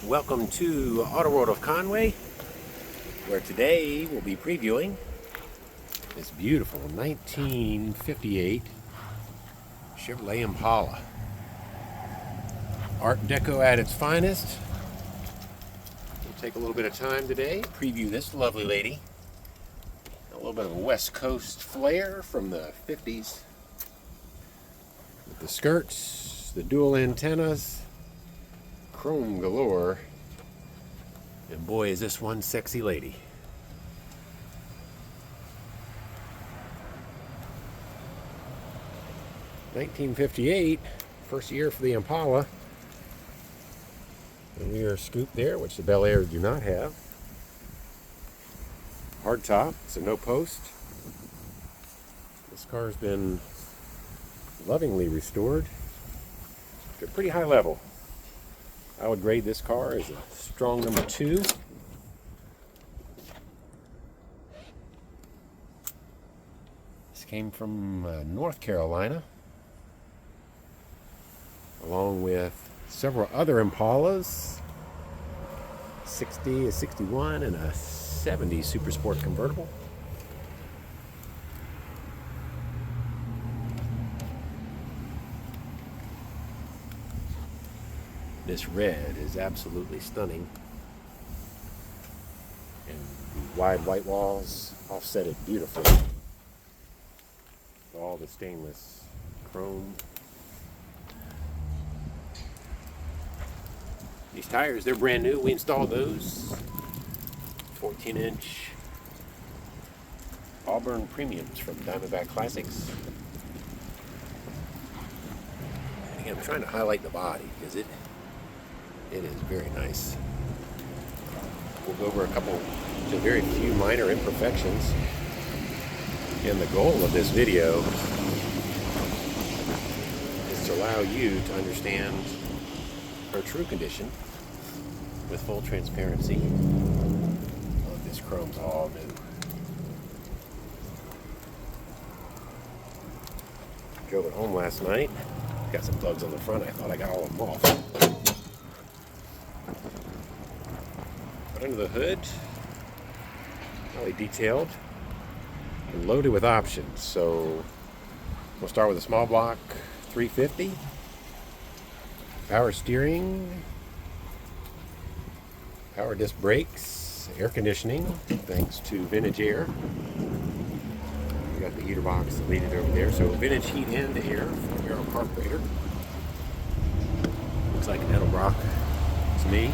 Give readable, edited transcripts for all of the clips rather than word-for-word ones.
Welcome to AutoWorld of Conway, where today we'll be previewing this beautiful 1958 Chevrolet Impala. Art Deco at its finest. We'll take a little bit of time today, preview this lovely lady. A little bit of a West Coast flair from the 50s. With the skirts, the dual antennas, chrome galore, and boy is this one sexy lady. (1958), first year for the Impala. The rear scoop there, which the Bel Air do not have. Hard top, so no post. This car's been lovingly restored to a pretty high level. I would grade this car as a strong number 2. This came from North Carolina, along with several other Impalas, 60, a 61, and a 70 Super Sport convertible. This red is absolutely stunning, and the wide white walls offset it beautifully. All the stainless chrome. These tires, they're brand new. We installed those. 14-inch Auburn Premiums from Diamondback Classics. And again, I'm trying to highlight the body because it is very nice. We'll go over a couple, just very few minor imperfections. And the goal of this video is to allow you to understand her true condition with full transparency. Oh, this chrome's all new. Drove it home last night. Got some plugs on the front. I thought I got all of them off. But under the hood, really detailed and loaded with options. So we'll start with a small block 350, power steering, power disc brakes, air conditioning thanks to Vintage Air. We got the heater box leaded over there, so Vintage Heat and Air from Aero Carburetor. Looks like an Edelbrock to me.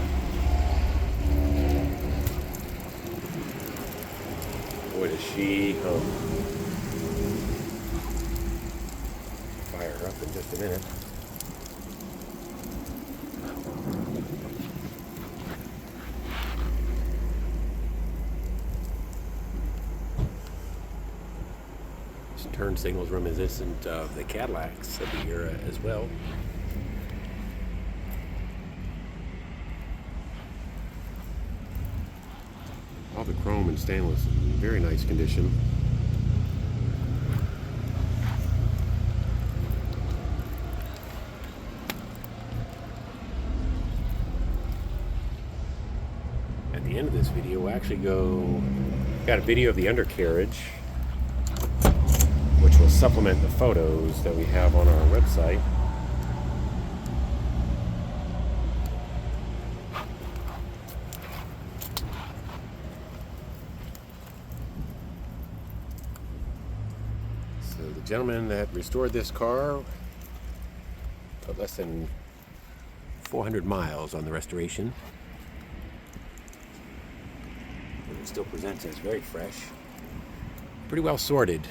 Boy, does she fire her up in just a minute. This turn signal is reminiscent of the Cadillacs of the era as well. All the chrome and stainless in very nice condition. At the end of this video, we'll actually got a video of the undercarriage, which will supplement the photos that we have on our website. The gentleman that restored this car put less than 400 miles on the restoration. And it still presents as very fresh. Pretty well sorted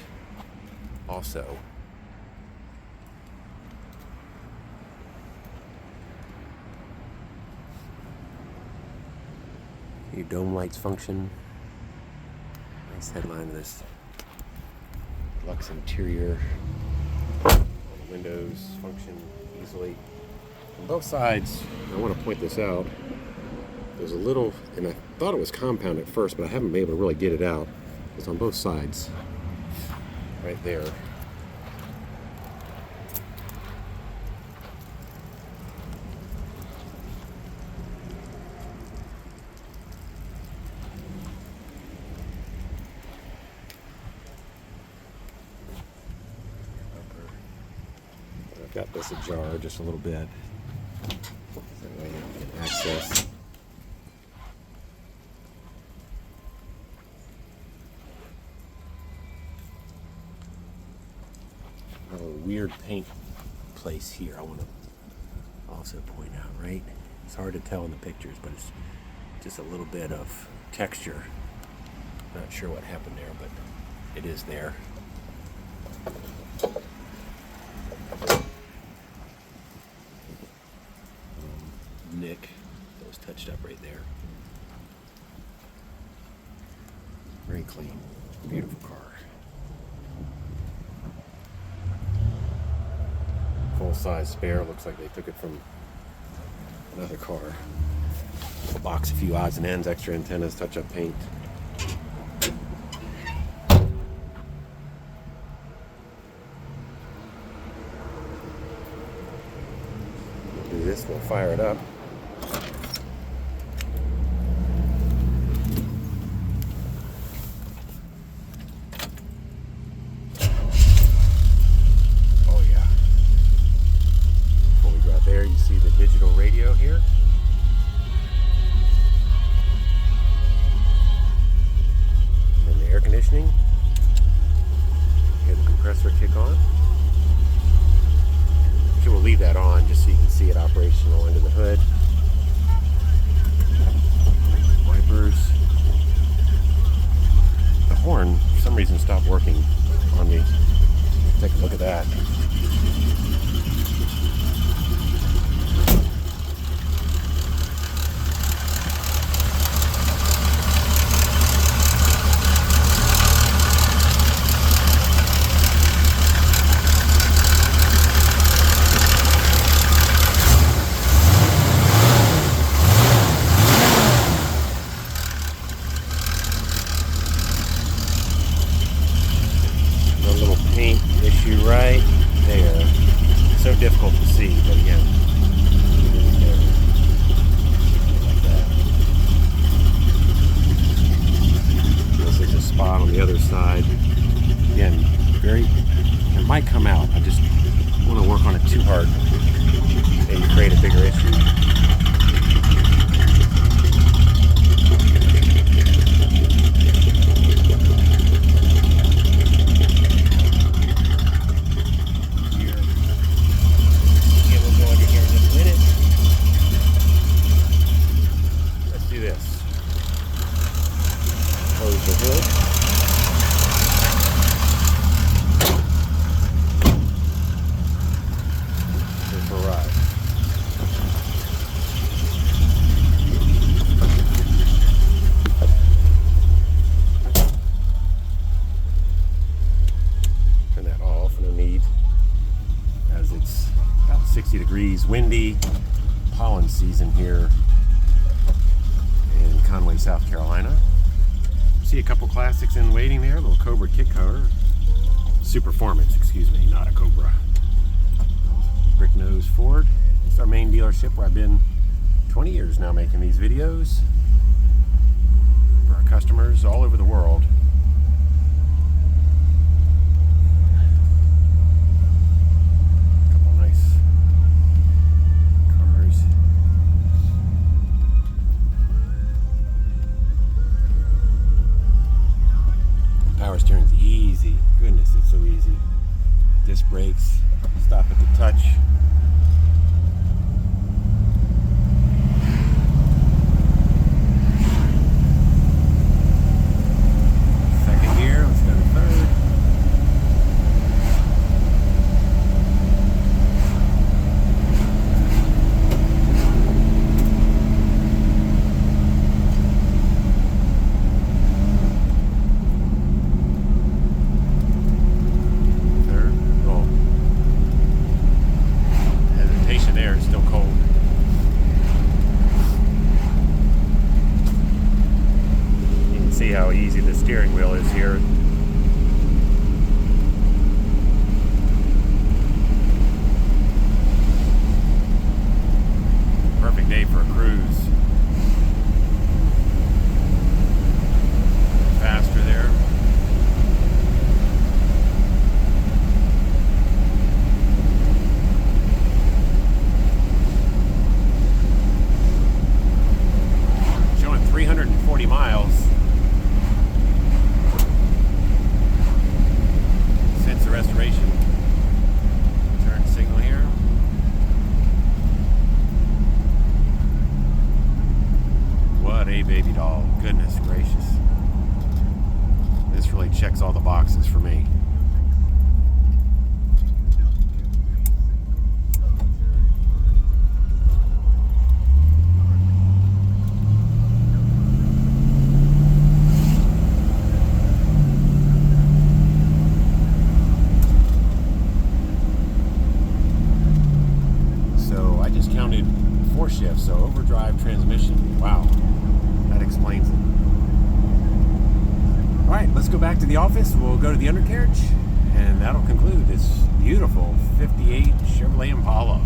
also. Your dome lights function. Nice headline of this. Lux interior. All the windows function easily. On both sides, I want to point this out. There's a little, and I thought it was compound at first, but I haven't been able to really get it out. It's on both sides, right there. I've got this ajar just a little bit. That way you can access. A weird paint place here I want to also point out, right? It's hard to tell in the pictures, but it's just a little bit of texture. Not sure what happened there, but it is there. Nick, that was touched up right there. Very clean, beautiful car. Full-size spare. Looks like they took it from another car. A box, a few odds and ends, extra antennas, touch-up paint. Do this. We'll fire it up. There you see the digital radio here. And then the air conditioning. Hear the compressor kick on. Actually, we'll leave that on just so you can see it operational under the hood. Wipers. The horn, for some reason, stopped working on me. Take a look at that. Right there. So difficult to see, but again, it is there. Like that. This is a spot on the other side. Again, it might come out. I just want to work on it too hard and create a bigger issue. It's about 60 degrees, windy, pollen season here in Conway, South Carolina. See a couple classics in waiting there, a little Cobra kit car. Superformance, excuse me, not a Cobra. Brick nose Ford. It's our main dealership where I've been 20 years now making these videos for our customers all over the world. Power steering's easy. Goodness, it's so easy. Disc brakes, stop at the touch. Second gear, let's go to third. See how easy the steering wheel is here. Perfect day for a cruise. Faster there. safety doll. Goodness gracious. This really checks all the boxes for me. So I just counted 4 shifts, so overdrive transmission. Wow, that explains it. All right, let's go back to the office. We'll go to the undercarriage, and that'll conclude this beautiful 58 Chevrolet Impala.